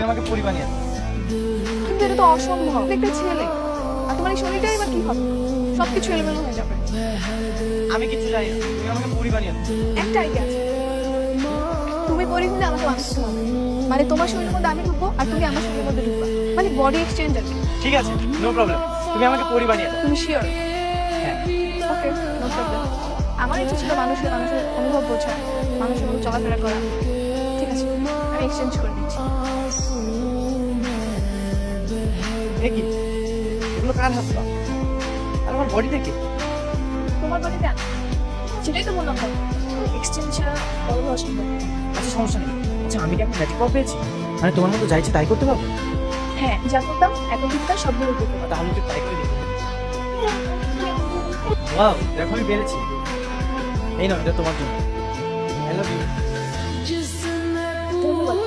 আমাকে পরি বানিয়ে দাও। কিন্তু এটা তো অসম্ভব, একটা ছেলে। আর তোমার এই শরীরটাই এবার কি হবে? সবকিছু এলোমেলো হয়ে যাবে। আমি কিছু জানি না, তুমি আমাকে পরি বানিয়ে দাও। একটা আইডিয়া আছে, তুমি পরি হলে আমাকে মানুষ হতে হবে। মানে তোমার শরীরের মধ্যে আমি ঢুকবো আর তুমি আমার শরীরের মধ্যে ঢুকবা, মানে বডি এক্সচেঞ্জ আর কি। ঠিক আছে, নো প্রবলেম, তুমি আমাকে পরি বানিয়ে দাও। তুমি শিওর? হ্যাঁ। ওকে, নো প্রবলেম। আমার ইচ্ছে ছিল মানুষের অনুভব বোঝা, মানুষের মতো চলাফেরা করা। ঠিক আছে, আমি এক্সচেঞ্জ করে দিচ্ছি। এ কি, এগুলো কার হাত পা? আর আমার বডি থেকে? তোমার বডিতে আছে, সেটাই তো বললাম। এক্সচেঞ্জ ছাড়া বড় অসম্ভব। আচ্ছা সমস্যা নেই। আচ্ছা আমি কি এখন ম্যাজিক পাওয়ার পেয়েছি? মানে তোমার মতো যাইছে তাই করতে পারবো? হ্যাঁ, যা করতাম এখন কিন্তু তার সবগুলো করতে পারতাম। তাহলে তো ট্রাই করে দেখি। ওয়াও, দেখো আমি পেরেছি। এই নাও, এটা তোমার জন্য। I love you. ধন্যবাদ।